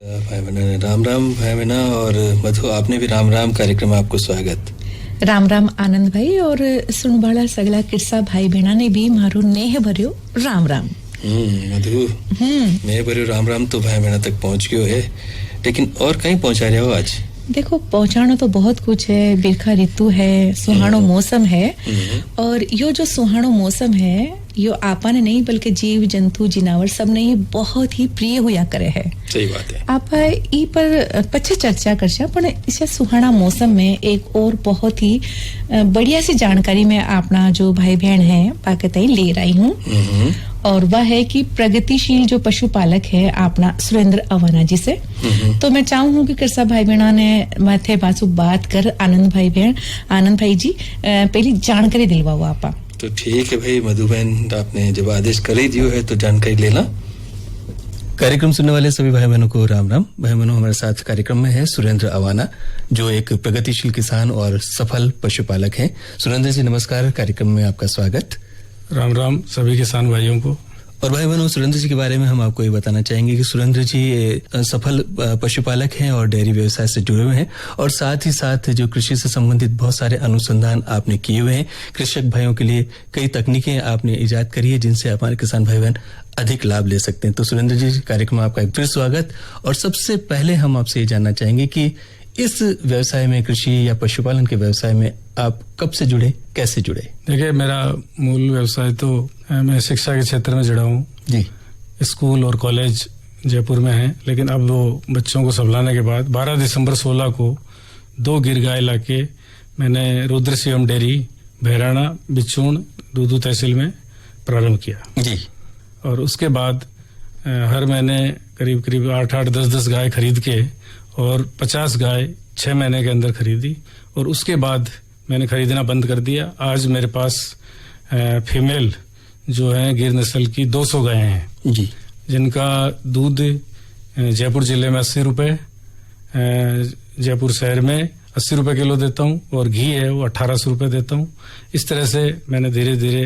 भाई बहना राम राम भाई बहना और मधु आपने भी राम राम कार्यक्रम में आपको स्वागत। राम राम आनंद भाई और सुनबाड़ा सगला किस्सा भाई बहना ने भी मारू नेह भर्यो राम राम। मधु नेह भर्यो राम राम तो भाई बहना तक पहुंच गयो है, लेकिन और कहीं पहुंचा रहे हो आज? देखो पहुंचाना तो बहुत कुछ है, बिरखा ऋतु है, सुहानो मौसम है और यो जो सुहानो मौसम है यो आपने नहीं बल्कि जीव जंतु जिनावर सब ने ये बहुत ही प्रिय हुआ करे है। सही बात है। आप ई पर पछे चर्चा करछा पण इसे सुहाना मौसम में एक और बहुत ही बढ़िया सी जानकारी मैं अपना जो भाई बहन है पाकताई ले रही हूँ और वह है कि प्रगतिशील जो पशुपालक है अपना सुरेंद्र अवाना जी से। तो मैं चाहूँ कि किरसा भाई बहना ने माथे बासु बात कर आनंद भाई जी पहली जानकारी दिलवाओ आपा। तो ठीक है भाई मधु बहन, आपने जब आदेश कर ही दियो है तो जानकारी लेना। कार्यक्रम सुनने वाले सभी भाई बहनों को राम राम। भाई बहनों, हमारे साथ कार्यक्रम में है सुरेंद्र अवाना जो एक प्रगतिशील किसान और सफल पशुपालक हैं। सुरेंद्र जी नमस्कार, कार्यक्रम में आपका स्वागत। राम राम सभी किसान भाइयों को। और भाई बहनों, सुरेंद्र जी के बारे में हम आपको ये बताना चाहेंगे कि सुरेंद्र जी सफल पशुपालक हैं और डेयरी व्यवसाय से जुड़े हुए हैं और साथ ही साथ जो कृषि से संबंधित बहुत सारे अनुसंधान आपने किए हुए हैं। कृषक भाइयों के लिए कई तकनीकें आपने इजाद करी है जिनसे हमारे किसान भाई बहन अधिक लाभ ले सकते हैं। तो सुरेंद्र जी कार्यक्रम में आपका एक फिर स्वागत। और सबसे पहले हम आपसे ये जानना चाहेंगे कि इस व्यवसाय में, कृषि या पशुपालन के व्यवसाय में आप कब से जुड़े, कैसे जुड़े? देखिए, मेरा मूल व्यवसाय तो मैं शिक्षा के क्षेत्र में जुड़ा हूँ जी। स्कूल और कॉलेज जयपुर में है, लेकिन अब वो बच्चों को संभलाने के बाद 12 दिसंबर 16 को 2 गिर गाय लाके मैंने रुद्र शिवम डेयरी बहराना बिचूण दूदू तहसील में प्रारंभ किया जी। और उसके बाद हर महीने करीब 8-8, 10-10 गाय खरीद के और 50 गाय 6 महीने के अंदर खरीदी और उसके बाद मैंने खरीदना बंद कर दिया। आज मेरे पास फीमेल जो है गिर नस्ल की 200 गायें हैं जी, जिनका दूध जयपुर जिले में 80 रुपए, जयपुर शहर में 80 रुपए किलो देता हूँ और घी है वो 1800 रुपए देता हूँ। इस तरह से मैंने धीरे धीरे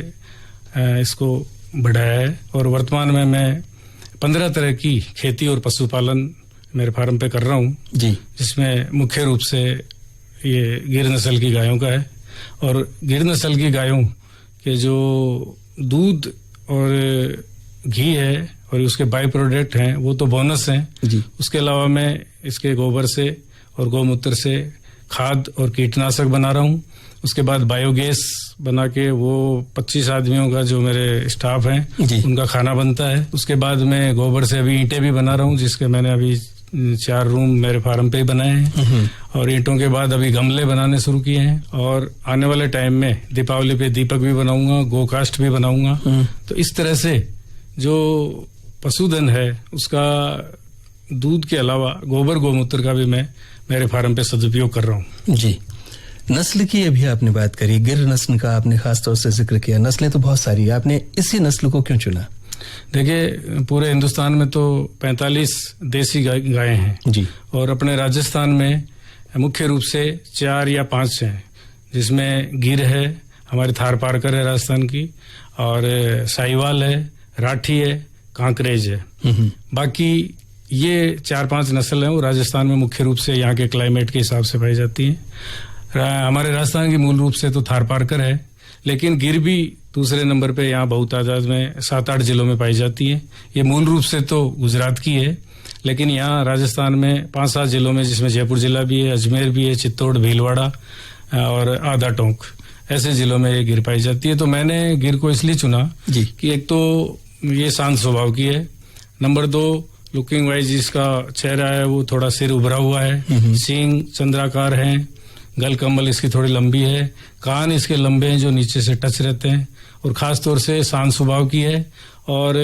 इसको बढ़ाया है और वर्तमान में मैं 15 तरह की खेती और पशुपालन मेरे फार्म पे कर रहा हूँ जी, जिसमें मुख्य रूप से ये गिर नस्ल की गायों का है। और गिर नस्ल की गायों के जो दूध और घी है और उसके बाई प्रोडक्ट हैं वो तो बोनस हैं जी। उसके अलावा मैं इसके गोबर से और गौमूत्र से खाद और कीटनाशक बना रहा हूँ। उसके बाद बायोगैस बना के वो 25 आदमियों का जो मेरे स्टाफ हैं उनका खाना बनता है। उसके बाद मैं गोबर से अभी ईंटें भी बना रहा हूँ, जिसके मैंने अभी 4 रूम मेरे फार्म पे ही बनाए हैं और ईंटों के बाद अभी गमले बनाने शुरू किए हैं और आने वाले टाइम में दीपावली पे दीपक भी बनाऊंगा, गोकास्ट भी बनाऊंगा। तो इस तरह से जो पशुधन है उसका दूध के अलावा गोबर गौमूत्र का भी मैं मेरे फार्म पे सदुपयोग कर रहा हूँ जी। नस्ल की अभी आपने बात करी, गिर नस्ल का आपने खास तौर से जिक्र किया। नस्लें तो बहुत सारी है, आपने इसी नस्ल को क्यों चुना? देखिए, पूरे हिंदुस्तान में तो 45 देसी गायें हैं जी और अपने राजस्थान में मुख्य रूप से 4 या 5 हैं, जिसमें गिर है, हमारी थार पारकर है राजस्थान की, और साहिवाल है, राठी है, कांकरेज है। बाकी ये 4-5 नस्ल हैं वो राजस्थान में मुख्य रूप से यहाँ के क्लाइमेट के हिसाब से पाई जाती हैं। हमारे राजस्थान की मूल रूप से तो थार पारकर है, लेकिन गिर भी दूसरे नंबर पे यहाँ बहुत तादाद में 7-8 जिलों में पाई जाती है। ये मूल रूप से तो गुजरात की है, लेकिन यहाँ राजस्थान में 5-7 जिलों में, जिसमें जयपुर जिला भी है, अजमेर भी है, चित्तौड़, भीलवाड़ा और आधा टोंक, ऐसे जिलों में ये गिर पाई जाती है। तो मैंने गिर को इसलिए चुना जी कि एक तो ये शांत स्वभाव की है, नंबर 2 लुकिंग वाइज इसका चेहरा है वो थोड़ा सिर उभरा हुआ है, सींग चंद्राकार है, गल कमल इसकी थोड़ी लंबी है, कान इसके लंबे हैं जो नीचे से टच रहते हैं और खास तौर से शांत स्वभाव की है। और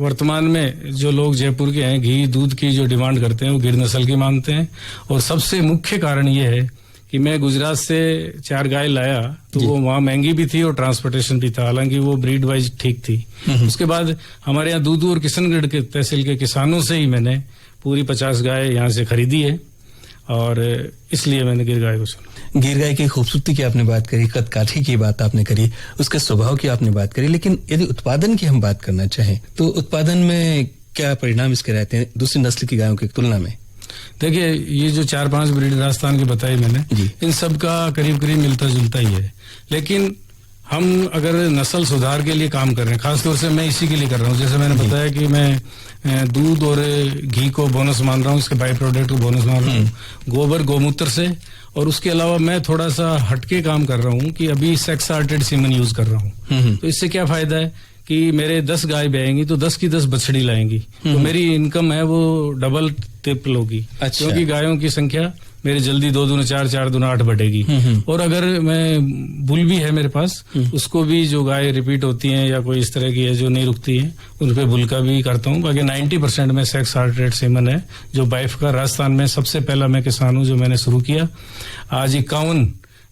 वर्तमान में जो लोग जयपुर के हैं घी दूध की जो डिमांड करते हैं वो गिर नस्ल की मानते हैं। और सबसे मुख्य कारण ये है कि मैं गुजरात से 4 गाय लाया तो वो वहाँ महंगी भी थी और ट्रांसपोर्टेशन भी था, हालांकि वो ब्रीड वाइज ठीक थी। उसके बाद हमारे यहाँ दूदू और किशनगढ़ के तहसील के किसानों से ही मैंने पूरी 50 गाय यहाँ से खरीदी है और इसलिए मैंने गिर गाय को चुना। गिर गाय की खूबसूरती की आपने बात करी, कद काठी की बात आपने करी, उसके स्वभाव की आपने बात करी, लेकिन यदि उत्पादन की हम बात करना चाहें तो उत्पादन में क्या परिणाम इसके रहते हैं दूसरी नस्ल की गायों की तुलना में? देखिए ये जो 4-5 ब्रीड राजस्थान की बताई मैंने, इन सब का करीब करीब मिलता जुलता ही है। लेकिन हम अगर नस्ल सुधार के लिए काम कर रहे हैं, खासतौर से मैं इसी के लिए कर रहा हूँ। जैसे मैंने बताया कि मैं दूध और घी को बोनस मान रहा हूँ, इसके बाई प्रोडक्ट को बोनस मान रहा हूँ, गोबर गौमूत्र से। और उसके अलावा मैं थोड़ा सा हटके काम कर रहा हूँ कि अभी सेक्स आर्टेड सीमन यूज कर रहा हूँ। तो इससे क्या फायदा है कि मेरे 10 गाय ब्याएंगी तो 10 की 10 बछड़ी लाएंगी, तो मेरी इनकम है वो डबल ट्रिपल होगी। अच्छा। क्योंकि गायों की संख्या मेरी जल्दी 2 दूना 4, 4 दूना 8 बढ़ेगी। और अगर मैं बुल भी है मेरे पास, उसको भी जो गाय रिपीट होती हैं या कोई इस तरह की है जो नहीं रुकती है, उन पे बुल का भी करता हूँ। बाकी 90% में सेक्स हार्टेड सीमन है जो बाइफ का राजस्थान में सबसे पहला मैं किसान हूँ जो मैंने शुरू किया। आज 51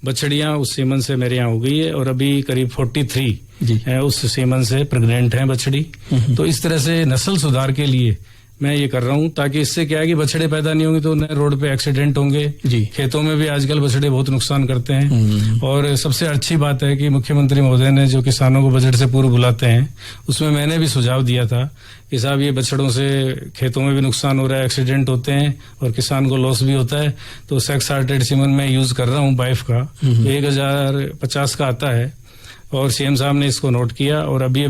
बछड़ियां उस सीमन से मेरे यहाँ हो गई है और अभी करीब 43 है उस सीमन से प्रेग्नेंट हैं बछड़ी। तो इस तरह से नस्ल सुधार के लिए मैं ये कर रहा हूँ, ताकि इससे क्या है कि बछड़े पैदा नहीं होंगे तो उन्हें रोड पे एक्सीडेंट होंगे। खेतों में भी आजकल बछड़े बहुत नुकसान करते हैं। और सबसे अच्छी बात है कि मुख्यमंत्री महोदय ने जो किसानों को बजट से पूर्व बुलाते हैं, उसमें मैंने भी सुझाव दिया था कि साहब ये बछड़ों से खेतों में भी नुकसान हो रहा है, एक्सीडेंट होते हैं और किसान को लॉस भी होता है। तो सेक्स हार्टेड सीमन में यूज कर रहा हूँ बाइफ का, 1050 का आता है और सीएम साहब ने इसको नोट किया। और अभी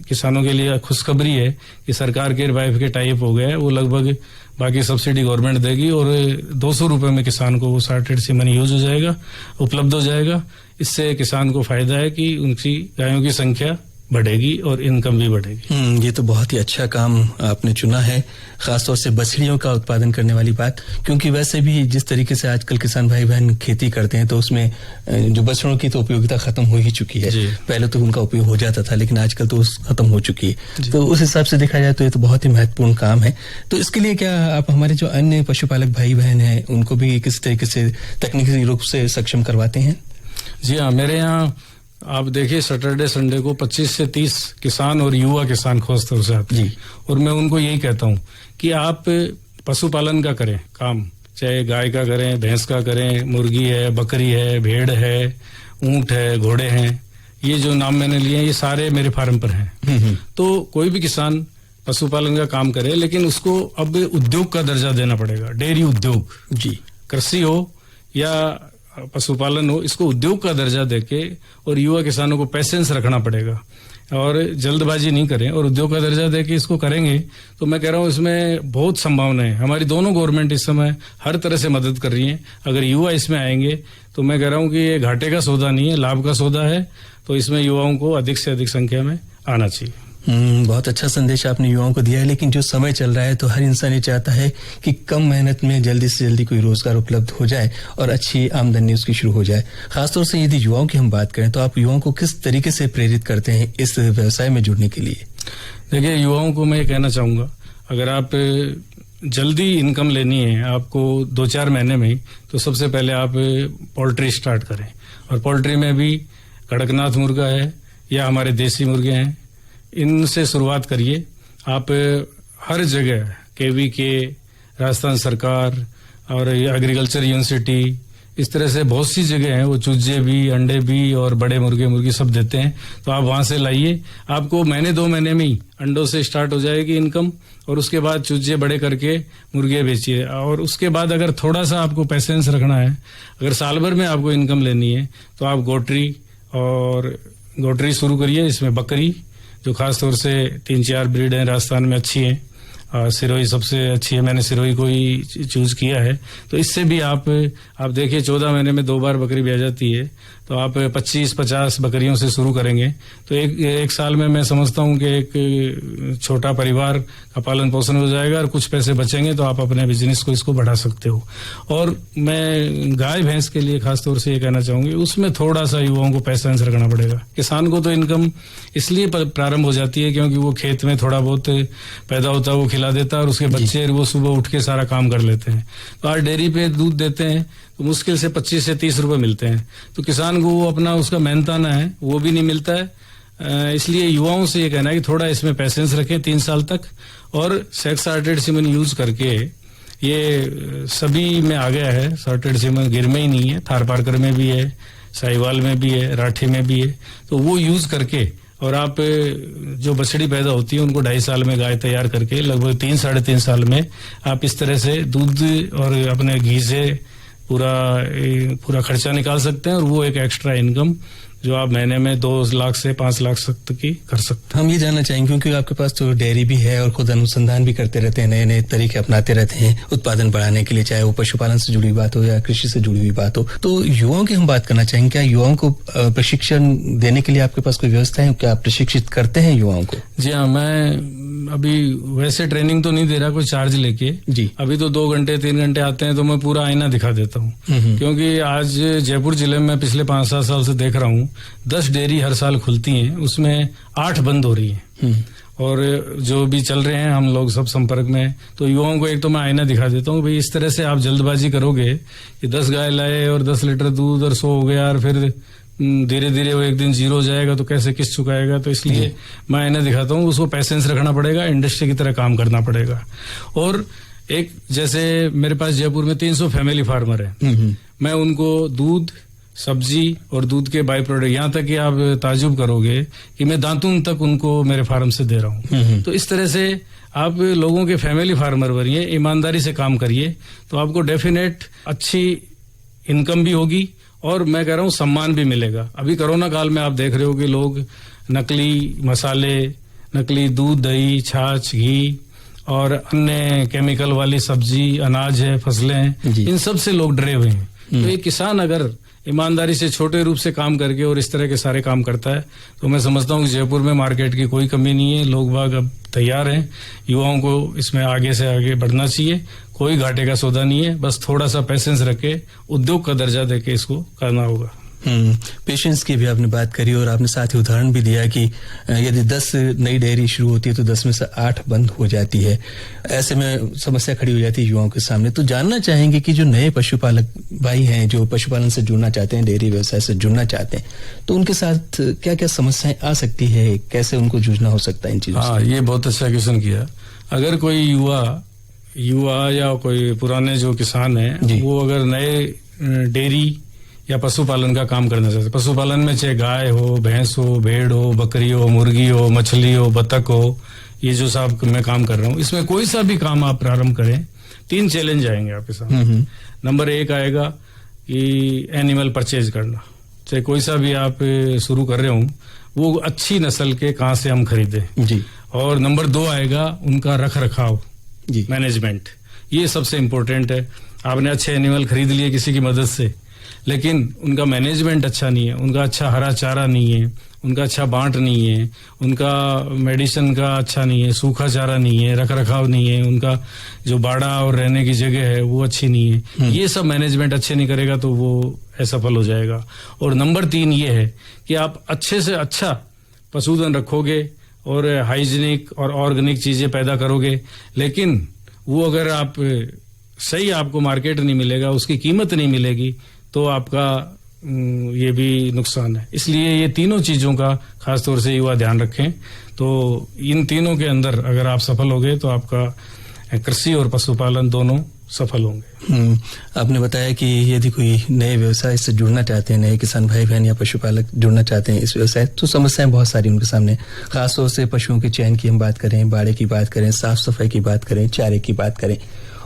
किसानों के लिए खुशखबरी है कि सरकार के बाइफ के टाइप हो गए, वो लगभग बाकी सब्सिडी गवर्नमेंट देगी और 200 रुपए में किसान को वो सार्टेड सीमन यूज हो जाएगा, उपलब्ध हो जाएगा। इससे किसान को फायदा है कि उनकी गायों की संख्या बढ़ेगी और इनकम भी बढ़ेगी। ये तो बहुत ही अच्छा काम आपने चुना है, खासतौर से बछड़ियों का उत्पादन करने वाली बात। क्योंकि वैसे भी जिस तरीके से आजकल किसान भाई बहन खेती करते हैं तो उसमें जो बछड़ों की तो उपयोगिता खत्म हो ही चुकी है। पहले तो उनका उपयोग हो जाता था, लेकिन आजकल तो खत्म हो चुकी है। तो उस हिसाब से देखा जाए तो ये तो बहुत ही महत्वपूर्ण काम है। तो इसके लिए क्या आप हमारे जो अन्य पशुपालक भाई बहन हैं उनको भी किस तरीके से तकनीकी रूप से सक्षम करवाते हैं? जी हाँ, मेरे यहाँ आप देखिए सैटरडे संडे को 25 से 30 किसान और युवा किसान खासतौर से आते हैं। और मैं उनको यही कहता हूँ कि आप पशुपालन का करें काम, चाहे गाय का करें, भैंस का करें, मुर्गी है, बकरी है, भेड़ है, ऊंट है, घोड़े हैं, ये जो नाम मैंने लिए हैं ये सारे मेरे फार्म पर हैं। तो कोई भी किसान पशुपालन का काम करे, लेकिन उसको अब उद्योग का दर्जा देना पड़ेगा। डेयरी उद्योग, कृषि हो या पशुपालन हो, इसको उद्योग का दर्जा देके और युवा किसानों को पेशेंस रखना पड़ेगा और जल्दबाजी नहीं करें और उद्योग का दर्जा देके इसको करेंगे तो मैं कह रहा हूँ इसमें बहुत संभावना है। हमारी दोनों गवर्नमेंट इस समय हर तरह से मदद कर रही है। अगर युवा इसमें आएंगे तो मैं कह रहा हूँ कि ये घाटे का सौदा नहीं है, लाभ का सौदा है। तो इसमें युवाओं को अधिक से अधिक संख्या में आना चाहिए। बहुत अच्छा संदेश आपने युवाओं को दिया है। लेकिन जो समय चल रहा है तो हर इंसान ये चाहता है कि कम मेहनत में जल्दी से जल्दी कोई रोजगार उपलब्ध हो जाए और अच्छी आमदनी उसकी शुरू हो जाए। खासतौर से यदि युवाओं की हम बात करें तो आप युवाओं को किस तरीके से प्रेरित करते हैं इस व्यवसाय में जुड़ने के लिए? देखिए, युवाओं को मैं ये कहना चाहूंगा, अगर आप जल्दी इनकम लेनी है आपको 2-4 महीने में, तो सबसे पहले आप पोल्ट्री स्टार्ट करें। और पोल्ट्री में भी कड़कनाथ मुर्गा है या हमारे देसी मुर्गे हैं, इनसे शुरुआत करिए। आप हर जगह KVK, राजस्थान सरकार और एग्रीकल्चर यूनिवर्सिटी, इस तरह से बहुत सी जगह हैं, वो चूजे भी, अंडे भी और बड़े मुर्गे मुर्गी सब देते हैं। तो आप वहां से लाइए। आपको 1-2 महीने में ही अंडों से स्टार्ट हो जाएगी इनकम और उसके बाद चूजे बड़े करके मुर्गे बेचिए। और उसके बाद अगर थोड़ा सा आपको पेशेंस रखना है, अगर साल भर में आपको इनकम लेनी है तो आप गोट्री शुरू करिए। इसमें बकरी, जो खास तौर से 3-4 ब्रीड हैं राजस्थान में अच्छी हैं, सिरोही सबसे अच्छी है, मैंने सिरोही को ही चूज किया है। तो इससे भी आप देखिए 14 महीने में 2 बार बकरी ब्याह जाती है। तो आप 25-50 बकरियों से शुरू करेंगे तो एक साल में मैं समझता हूं कि एक छोटा परिवार का पालन पोषण हो जाएगा और कुछ पैसे बचेंगे तो आप अपने बिजनेस को इसको बढ़ा सकते हो। और मैं गाय भैंस के लिए खासतौर से ये कहना चाहूंगी, उसमें थोड़ा सा युवाओं को पेशेंस रखना पड़ेगा। किसान को तो इनकम इसलिए प्रारंभ हो जाती है क्योंकि वो खेत में थोड़ा बहुत पैदा होता है, वो खिला देता है और उसके बच्चे वो सुबह उठ के सारा काम कर लेते हैं। तो आज डेयरी पे दूध देते हैं तो मुश्किल से 25 से 30 रुपए मिलते हैं। तो किसान को वो अपना उसका मेहनताना है वो भी नहीं मिलता है। इसलिए युवाओं से ये कहना है कि थोड़ा इसमें पेशेंस रखें 3 साल तक। और सेक्स सार्टेड सीमन यूज करके ये सभी में आ गया है। सार्टेड सीमन गिर में ही नहीं है, थारपारकर में भी है, साहिवाल में भी है, राठी में भी है। तो वो यूज करके और आप जो बछड़ी पैदा होती है उनको 2.5 साल में गाय तैयार करके लगभग 3-3.5 साल में आप इस तरह से दूध और अपने घी से पूरा खर्चा निकाल सकते हैं, और वो एक एक्स्ट्रा इनकम जो आप महीने में 2 लाख से 5 लाख तक की कर सकते हैं। हम ये जानना चाहेंगे, क्योंकि आपके पास तो डेयरी भी है और खुद अनुसंधान भी करते रहते हैं, नए नए तरीके अपनाते रहते हैं उत्पादन बढ़ाने के लिए, चाहे वो पशुपालन से जुड़ी बात हो या कृषि से जुड़ी हुई बात हो। तो युवाओं की हम बात करना चाहेंगे, क्या युवाओं को प्रशिक्षण देने के लिए आपके पास कोई व्यवस्था है? क्या आप प्रशिक्षित करते हैं युवाओं को? जी हाँ, मैं अभी वैसे ट्रेनिंग तो नहीं दे रहा कोई चार्ज लेके जी। अभी तो 2 घंटे 3 घंटे आते हैं तो मैं पूरा आईना दिखा देता हूँ, क्योंकि आज जयपुर जिले में पिछले 5-7 साल से देख रहा हूँ 10 डेयरी हर साल खुलती हैं, उसमें 8 बंद हो रही हैं, और जो भी चल रहे हैं हम लोग सब संपर्क में। तो युवाओं को एक तो मैं आईना दिखा देता हूँ, भाई इस तरह से आप जल्दबाजी करोगे कि 10 गाय लाए और 10 लीटर दूध और 100 हो गया, और फिर धीरे धीरे वो एक दिन 0 हो जाएगा तो कैसे किस्त चुकाएगा। तो इसलिए मैं इन्हें दिखाता हूँ, उसको पैसेंस रखना पड़ेगा, इंडस्ट्री की तरह काम करना पड़ेगा। और एक जैसे मेरे पास जयपुर में 300 फैमिली फार्मर हैं, मैं उनको दूध, सब्जी और दूध के बाई प्रोडक्ट, यहाँ तक कि आप ताजुब करोगे कि मैं दातून तक उनको मेरे फार्म से दे रहा हूँ। तो इस तरह से आप लोगों के फैमिली फार्मर बनिए, ईमानदारी से काम करिए, तो आपको डेफिनेट अच्छी इनकम भी होगी और मैं कह रहा हूँ सम्मान भी मिलेगा। अभी कोरोना काल में आप देख रहे हो कि लोग नकली मसाले, नकली दूध, दही, छाछ, घी और अन्य केमिकल वाली सब्जी, अनाज है, फसलें हैं, इन सब से लोग डरे हुए हैं। तो एक किसान अगर ईमानदारी से छोटे रूप से काम करके और इस तरह के सारे काम करता है तो मैं समझता हूँ कि जयपुर में मार्केट की कोई कमी नहीं है। लोग बाग अब तैयार हैं, युवाओं को इसमें आगे से आगे बढ़ना चाहिए, कोई घाटे का सौदा नहीं है, बस थोड़ा सा पेशेंस रखे, उद्योग का दर्जा देके इसको करना होगा। पेशेंस की भी आपने बात करी और आपने साथ ही उदाहरण भी दिया कि यदि 10 नई डेयरी शुरू होती है तो 10 में से 8 बंद हो जाती है। ऐसे में समस्या खड़ी हो जाती है युवाओं के सामने। तो जानना चाहेंगे कि जो नए पशुपालक भाई हैं, जो पशुपालन से जुड़ना चाहते हैं, डेयरी व्यवसाय से जुड़ना चाहते हैं, तो उनके साथ क्या क्या समस्याएं आ सकती है, कैसे उनको जूझना हो सकता है इन चीजों से? ये बहुत अच्छा क्वेश्चन किया। अगर कोई युवा या कोई पुराने जो किसान है वो अगर नए डेयरी या पशुपालन का काम करना चाहते, पशुपालन में चाहे गाय हो, भैंस हो, भेड़ हो, बकरी हो, मुर्गी हो, मछली हो, बतख हो, ये जो साहब मैं काम कर रहा हूँ, इसमें कोई सा भी काम आप प्रारंभ करें, 3 चैलेंज आएंगे आपके सामने। नंबर 1 आएगा कि एनिमल परचेज करना, चाहे कोई सा भी आप शुरू कर रहे हो वो अच्छी नस्ल के कहाँ से हम खरीदें जी। और नंबर 2 आएगा उनका रख रखाव, मैनेजमेंट, ये सबसे इम्पोर्टेंट है। आपने अच्छे एनिमल खरीद लिए किसी की मदद से, लेकिन उनका मैनेजमेंट अच्छा नहीं है, उनका अच्छा हरा चारा नहीं है, उनका अच्छा बांट नहीं है, उनका मेडिसिन का अच्छा नहीं है, सूखा चारा नहीं है, रख रखाव नहीं है, उनका जो बाड़ा और रहने की जगह है वो अच्छी नहीं है, ये सब मैनेजमेंट अच्छे नहीं करेगा तो वो असफल हो जाएगा। और नंबर 3 ये है कि आप अच्छे से अच्छा पशुधन रखोगे और हाइजीनिक और ऑर्गेनिक चीजें पैदा करोगे, लेकिन वो अगर आप सही आपको मार्केट नहीं मिलेगा, उसकी कीमत नहीं मिलेगी, तो आपका ये भी नुकसान है। इसलिए ये तीनों चीजों का खासतौर से युवा ध्यान रखें। तो इन तीनों के अंदर अगर आप सफल होंगे तो आपका कृषि और पशुपालन दोनों सफल होंगे। आपने बताया कि यदि कोई नए व्यवसाय से जुड़ना चाहते हैं, नए किसान भाई बहन या पशुपालक जुड़ना चाहते हैं इस व्यवसाय, तो समस्याएं बहुत सारी उनके सामने, खासतौर से पशुओं के चयन की हम बात करें, बाड़े की बात करें, साफ सफाई की बात करें, चारे की बात करें,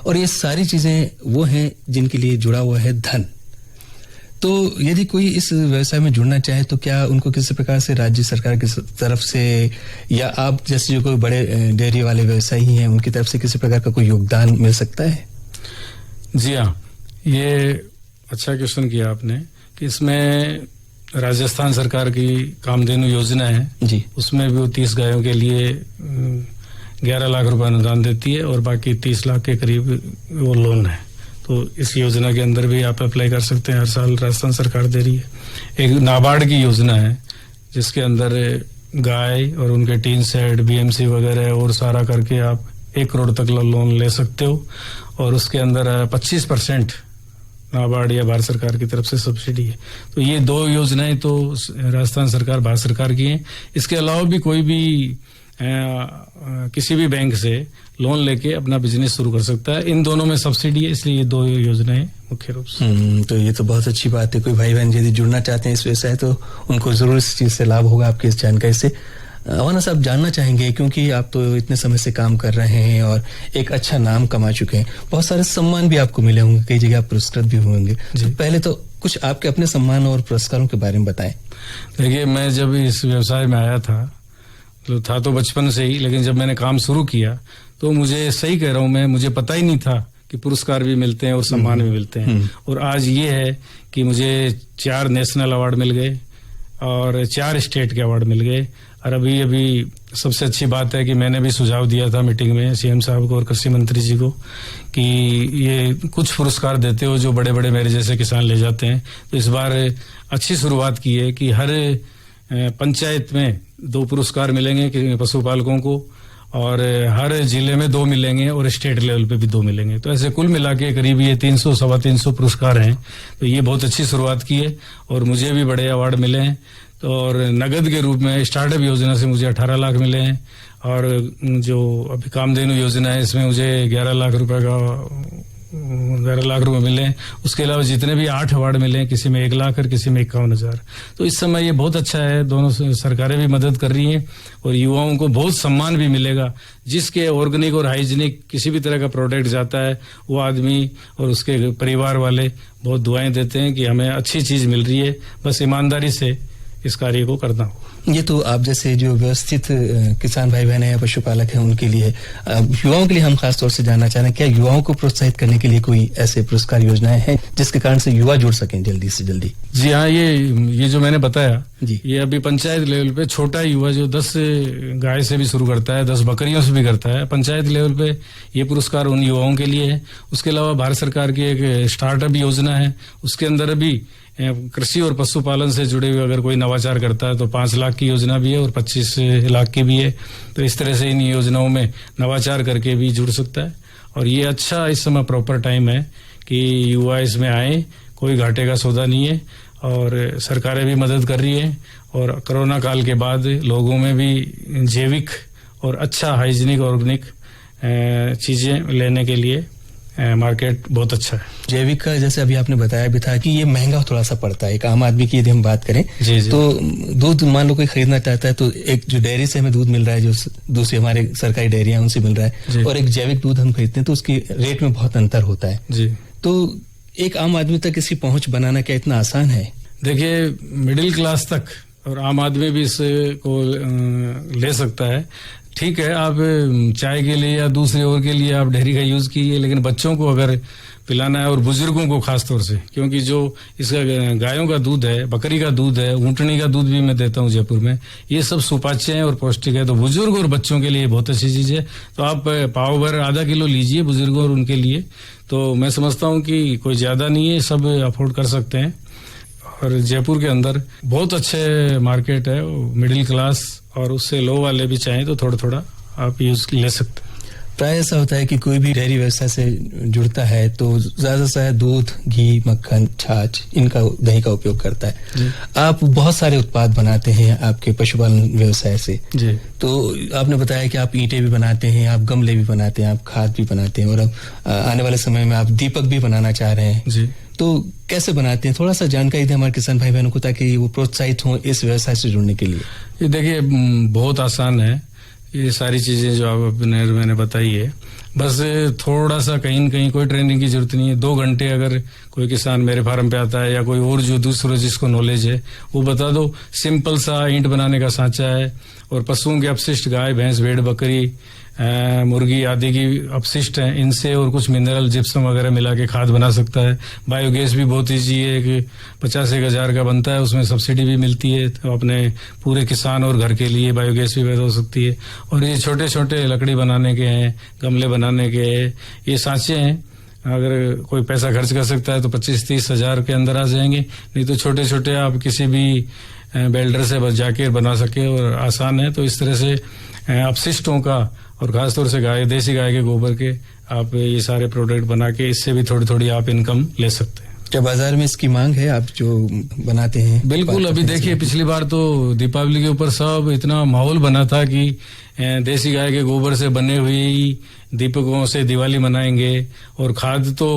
और ये सारी चीजें वो हैं जिनके लिए जुड़ा हुआ है धन। तो यदि कोई इस व्यवसाय में जुड़ना चाहे तो क्या उनको किसी प्रकार से राज्य सरकार की तरफ से या आप जैसे जो कोई बड़े डेयरी वाले व्यवसायी हैं उनकी तरफ से किसी प्रकार का कोई योगदान मिल सकता है? जी हाँ, ये अच्छा क्वेश्चन किया आपने कि इसमें राजस्थान सरकार की कामधेनु योजना है जी, उसमें भी वो 30 गायों के लिए 11 लाख रुपए अनुदान देती है और बाकी 30 लाख के करीब वो लोन है। तो इस योजना के अंदर भी आप अप्लाई कर सकते हैं, हर साल राजस्थान सरकार दे रही है। एक नाबार्ड की योजना है जिसके अंदर गाय और उनके टीन सेट, बीएमसी वगैरह और सारा करके आप 1 करोड़ तक लोन ले सकते हो, और उसके अंदर 25% नाबार्ड या भारत सरकार की तरफ से सब्सिडी है। तो ये 2 योजनाएं तो राजस्थान सरकार, भारत सरकार की हैं। इसके अलावा भी कोई भी किसी भी बैंक से लोन लेके अपना बिजनेस शुरू कर सकता है। इन दोनों में सब्सिडी है, इसलिए ये 2 योजनाएं मुख्य रूप से। तो ये तो बहुत अच्छी बात है। कोई भाई बहन यदि जुड़ना चाहते हैं इस व्यवसाय तो उनको जरूर इस चीज से लाभ होगा आपकी इस जानकारी से। अवाना साहब, जानना चाहेंगे क्योंकि आप तो इतने समय से काम कर रहे हैं और एक अच्छा नाम कमा चुके हैं, बहुत सारे सम्मान भी आपको मिले होंगे, कई जगह आप पुरस्कृत भी होंगे। तो पहले तो कुछ आपके अपने सम्मान और पुरस्कारों के बारे में बताएं। देखिए, मैं जब इस व्यवसाय में आया था तो बचपन से ही, लेकिन जब मैंने काम शुरू किया तो मुझे, सही कह रहा हूं मैं, मुझे पता ही नहीं था कि पुरस्कार भी मिलते हैं और सम्मान भी मिलते हैं। और आज ये है कि मुझे 4 नेशनल अवार्ड मिल गए और 4 स्टेट के अवार्ड मिल गए। और अभी सबसे अच्छी बात है कि मैंने भी सुझाव दिया था मीटिंग में सीएम साहब को और कृषि मंत्री जी को कि ये कुछ पुरस्कार देते हो जो बड़े बड़े मेरे जैसे किसान ले जाते हैं। तो इस बार अच्छी शुरुआत की है कि हर पंचायत में 2 पुरस्कार मिलेंगे पशुपालकों को और हर जिले में 2 मिलेंगे और स्टेट लेवल पे भी 2 मिलेंगे। तो ऐसे कुल मिला के करीब ये 300-325 पुरस्कार हैं। तो ये बहुत अच्छी शुरुआत की है और मुझे भी बड़े अवार्ड मिले हैं। तो और नगद के रूप में स्टार्टअप योजना से मुझे 18 लाख मिले हैं और जो अभी कामधेनु योजना है इसमें मुझे 11 लाख रुपए मिले हैं। उसके अलावा जितने भी 8 अवार्ड मिले हैं, किसी में 1 लाख और किसी में 51,000। तो इस समय ये बहुत अच्छा है, दोनों सरकारें भी मदद कर रही हैं और युवाओं को बहुत सम्मान भी मिलेगा। जिसके ऑर्गेनिक और हाइजीनिक किसी भी तरह का प्रोडक्ट जाता है वो आदमी और उसके परिवार वाले बहुत दुआएं देते हैं कि हमें अच्छी चीज मिल रही है, बस ईमानदारी से इस कार्य को करना हो। ये तो आप जैसे जो व्यवस्थित किसान भाई बहन है या पशुपालक हैं उनके लिए, युवाओं के लिए हम खास तौर से जानना चाह रहे हैं, क्या युवाओं को प्रोत्साहित करने के लिए कोई ऐसे पुरस्कार योजनाएं हैं जिसके कारण से युवा जुड़ सकें जल्दी से जल्दी? जी हाँ, ये जो मैंने बताया जी, ये अभी पंचायत लेवल पे छोटा युवा जो 10 गाय से भी शुरू करता है, 10 बकरियों से भी करता है, पंचायत लेवल पे ये पुरस्कार उन युवाओं के लिए है। उसके अलावा भारत सरकार की एक स्टार्टअप योजना है, उसके अंदर भी कृषि और पशुपालन से जुड़े हुए अगर कोई नवाचार करता है तो 5 लाख की योजना भी है और 25 लाख की भी है। तो इस तरह से इन योजनाओं में नवाचार करके भी जुड़ सकता है और ये अच्छा इस समय प्रॉपर टाइम है कि युवा इसमें आए, कोई घाटे का सौदा नहीं है और सरकारें भी मदद कर रही है। और कोरोना काल के बाद लोगों में भी जैविक और अच्छा हाइजीनिक ऑर्गेनिक चीजें लेने के लिए मार्केट बहुत अच्छा है। जैविक का जैसे अभी आपने बताया भी था कि ये महंगा थोड़ा सा पड़ता है एक आम आदमी की, यदि हम बात करें जी। तो दूध मान लो कोई खरीदना चाहता है तो एक जो डेयरी से हमें दूध मिल रहा है, जो दूसरी हमारे सरकारी डेयरियां उनसे मिल रहा है, और एक जैविक दूध हम खरीदते हैं तो उसके रेट में बहुत अंतर होता है जी। तो एक आम आदमी तक इसकी पहुंच बनाना क्या इतना आसान है? देखिए, मिडिल क्लास तक और आम आदमी भी इसको ले सकता है। ठीक है, आप चाय के लिए या दूसरे और के लिए आप डेयरी का यूज कीजिए, लेकिन बच्चों को अगर पिलाना है और बुजुर्गों को खास तौर से, क्योंकि जो इसका गायों का दूध है, बकरी का दूध है, ऊँटनी का दूध भी मैं देता हूँ जयपुर में, ये सब सुपाच्य है और पौष्टिक है। तो बुजुर्ग और बच्चों के लिए बहुत अच्छी चीज है। तो आप पाव भर आधा किलो लीजिए बुजुर्गों और उनके लिए। तो मैं समझता हूँ कि कोई ज्यादा नहीं है, सब अफोर्ड कर सकते हैं। और जयपुर के अंदर बहुत अच्छे मार्केट है, मिडिल क्लास और उससे लो वाले भी चाहें तो थोड़ा थोड़ा आप यूज ले सकते हैं। प्राय ऐसा होता है कि कोई भी डेयरी व्यवसाय से जुड़ता है तो ज्यादा से दूध, घी, मक्खन, छाछ, इनका दही का उपयोग करता है। आप बहुत सारे उत्पाद बनाते हैं आपके पशुपालन व्यवसाय से जी। तो आपने बताया कि आप ईंटें भी बनाते हैं, आप गमले भी बनाते हैं, आप खाद भी बनाते हैं और अब आने वाले समय में आप दीपक भी बनाना चाह रहे हैं जी। तो कैसे बनाते हैं? थोड़ा सा जानकारी दें हमारे किसान भाई बहनों को ताकि वो प्रोत्साहित हों इस व्यवसाय से जुड़ने के लिए। ये देखिए, बहुत आसान है ये सारी चीजें जो आप मैंने बताई है। बस थोड़ा सा कहीं न कहीं कोई ट्रेनिंग की जरूरत नहीं है। 2 घंटे अगर कोई किसान मेरे फार्म पे आता है या कोई और जो दूसरा जिसको नॉलेज है वो बता दो। सिंपल सा ईंट बनाने का सांचा है और पशुओं के अपशिष्ट, गाय, भैंस, भेड़, बकरी, मुर्गी आदि की अपशिष्ट हैं, इनसे और कुछ मिनरल, जिप्सम वगैरह मिला के खाद बना सकता है। बायोगैस भी बहुत ईजी है कि 50-1 हजार का बनता है, उसमें सब्सिडी भी मिलती है। तो अपने पूरे किसान और घर के लिए बायोगैस भी पैदा हो सकती है। और ये छोटे छोटे लकड़ी बनाने के हैं, गमले बनाने के हैं, ये सांचे हैं। अगर कोई पैसा खर्च कर सकता है तो 25-30 हजार के अंदर आ जाएंगे, नहीं तो छोटे छोटे आप किसी भी बिल्डर से बस जाके बना सके और आसान है। तो इस तरह से अपशिष्टों का और खासतौर से गाय, देसी गाय के गोबर के आप ये सारे प्रोडक्ट बना के इससे भी थोड़ी थोड़ी आप इनकम ले सकते हैं। क्या बाजार में इसकी मांग है, आप जो बनाते हैं? बिल्कुल। अभी देखिए, पिछली बार तो दीपावली के ऊपर सब इतना माहौल बना था कि देसी गाय के गोबर से बने हुई दीपकों से दिवाली मनाएंगे। और खाद तो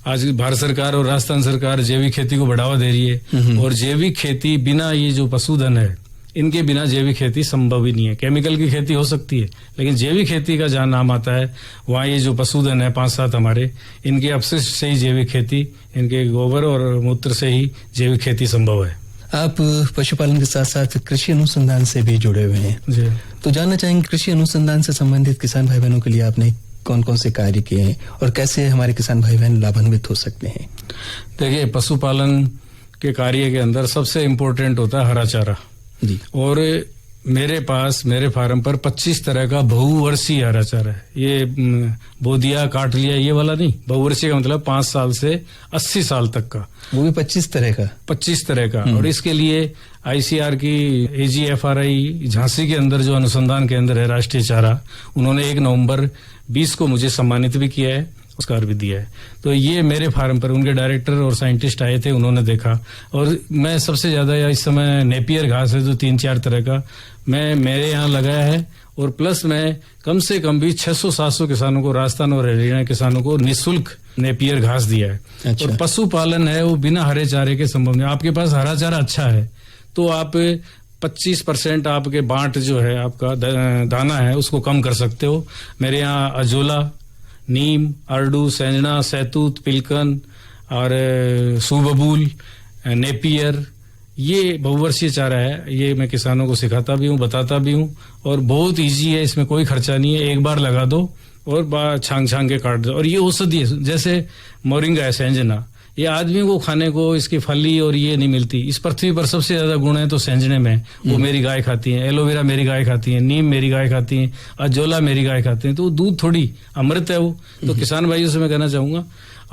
आज भारत सरकार और राजस्थान सरकार जैविक खेती को बढ़ावा दे रही है, और जैविक खेती बिना ये जो पशुधन है, इनके बिना जैविक खेती संभव ही नहीं है। केमिकल की खेती हो सकती है, लेकिन जैविक खेती का जहाँ नाम आता है वहाँ ये जो पशुधन है 5-7 हमारे, इनके अपशिष्ट से ही जैविक खेती, इनके गोबर और मूत्र से ही जैविक खेती संभव है। आप पशुपालन के साथ साथ कृषि अनुसंधान से भी जुड़े हुए हैं जी। तो जानना चाहेंगे, कृषि अनुसंधान से संबंधित किसान भाई बहनों के लिए आपने कौन कौन से कार्य किए हैं और कैसे हमारे किसान भाई बहन लाभान्वित हो सकते हैं? देखिए, पशुपालन के कार्य के अंदर सबसे इम्पोर्टेंट होता है हरा चारा जी। और मेरे पास मेरे फार्म पर 25 तरह का बहुवर्षीय हरा चारा है। ये बो दिया काट लिया ये वाला नहीं, बहुवर्षीय का मतलब 5 साल से 80 साल तक का, वो भी 25 तरह का। 25 तरह का। और इसके लिए ICR की AGFRI झांसी के अंदर जो अनुसंधान केंद्र है राष्ट्रीय चारा, उन्होंने 1 नवंबर 20 को मुझे सम्मानित भी किया है, पुरस्कार भी दिया है। तो ये मेरे फार्म पर उनके डायरेक्टर और साइंटिस्ट आए थे, उन्होंने देखा। और मैं सबसे ज्यादा इस समय नेपियर घास है जो 3-4 तरह का मैं मेरे यहाँ लगाया है, और प्लस मैं कम से कम भी 600-700 किसानों को, राजस्थान और हरियाणा किसानों को निःशुल्क नेपियर घास दिया है। अच्छा। और पशुपालन है वो बिना हरे चारे के संभव नहीं। आपके पास हरा चारा अच्छा है तो आप 25% आपके बांट जो है आपका दाना है उसको कम कर सकते हो। मेरे यहाँ अजोला, नीम, अर्डू, सेंजना, सैतूत, पिलकन और सुबबूल, नेपियर, ये बहुवर्षीय चारा है। ये मैं किसानों को सिखाता भी हूँ, बताता भी हूँ, और बहुत इजी है, इसमें कोई खर्चा नहीं है। एक बार लगा दो और छांग के काट दो। और ये औषधि है, जैसे मोरिंगा है, सेंजना, ये आदमी को खाने को इसकी फली और ये नहीं मिलती। इस पृथ्वी पर सबसे ज्यादा गुण है तो सेंजने में, वो मेरी गाय खाती है। एलोवेरा मेरी गाय खाती है, नीम मेरी गाय खाती है, अजोला मेरी गाय खाती है। तो दूध थोड़ी अमृत है वो। तो किसान भाइयों से मैं कहना चाहूंगा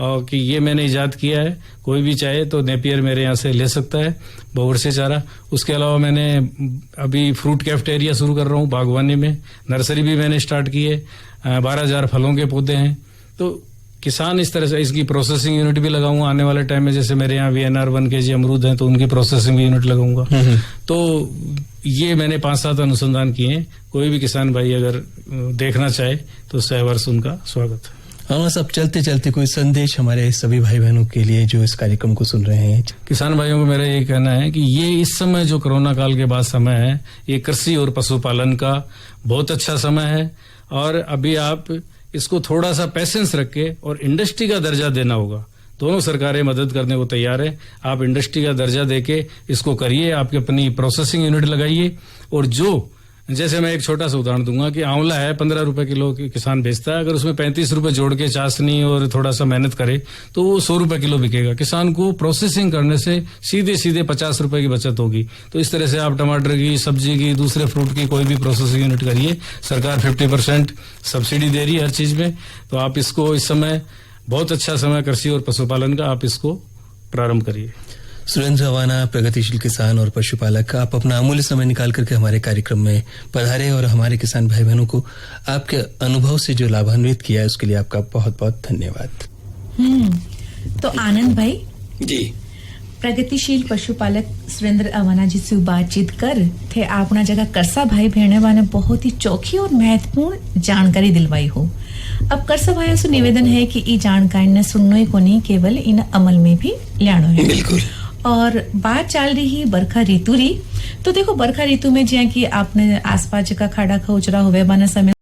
कि ये मैंने इजाद किया है, कोई भी चाहे तो नेपियर मेरे यहाँ से ले सकता है, बहुवर्षीय चारा। उसके अलावा मैंने अभी फ्रूट कैफेटेरिया शुरू कर रहा हूँ बागवानी में, नर्सरी भी मैंने स्टार्ट की है, 12,000 फलों के पौधे हैं। तो किसान इस तरह से, इसकी प्रोसेसिंग यूनिट भी लगाऊंगा आने वाले टाइम में। जैसे मेरे यहाँ VNR 1 kg अमरूद हैं तो उनकी प्रोसेसिंग यूनिट लगाऊंगा। तो ये मैंने 5-7 अनुसंधान किए हैं। कोई भी किसान भाई अगर देखना चाहे तो सहर्ष उनका स्वागत है। हाँ साहब, चलते चलते कोई संदेश हमारे सभी भाई बहनों के लिए जो इस कार्यक्रम को सुन रहे हैं? किसान भाइयों को मेरा यही कहना है कि ये इस समय जो कोरोना काल के बाद समय है, ये कृषि और पशुपालन का बहुत अच्छा समय है। और अभी आप इसको थोड़ा सा पेशेंस रख के और इंडस्ट्री का दर्जा देना होगा। दोनों सरकारें मदद करने को तैयार है। आप इंडस्ट्री का दर्जा देके इसको करिए, आपकी अपनी प्रोसेसिंग यूनिट लगाइए। और जो, जैसे मैं एक छोटा सा उदाहरण दूंगा कि आंवला है 15 रुपए किलो किसान बेचता है, अगर उसमें 35 रुपए जोड़ के चाशनी और थोड़ा सा मेहनत करे तो वो 100 रुपए किलो बिकेगा। किसान को प्रोसेसिंग करने से सीधे 50 रुपए की बचत होगी। तो इस तरह से आप टमाटर की, सब्जी की, दूसरे फ्रूट की कोई भी प्रोसेसिंग यूनिट करिए। सरकार 50% सब्सिडी दे रही है हर चीज में। तो आप इसको, इस समय बहुत अच्छा समय कृषि और पशुपालन का, आप इसको प्रारंभ करिए। सुरेंद्र अवाना, प्रगतिशील किसान और पशुपालक, आप अपना अमूल्य समय निकाल करके हमारे कार्यक्रम में पधारे और हमारे किसान भाई बहनों को आपके अनुभव से जो लाभान्वित किया है उसके लिए आपका बहुत बहुत धन्यवाद। तो आनंद भाई जी, प्रगतिशील पशुपालक सुरेंद्र अवाना जी से बातचीत कर थे अपना जगह करसा भाई भेड़ने वाले बहुत ही चौखी और महत्वपूर्ण जानकारी दिलवाई हो। अब करसा भाइयों से निवेदन है कि ये जानकारी ने सुनना ही को नहीं, केवल इन अमल में भी लाना है। बिल्कुल। और बात चल रही बरखा ऋतु री, तो देखो बरखा ऋतु में जिया कि आपने आसपास जगह खाड़ा खौचरा हुए बना समय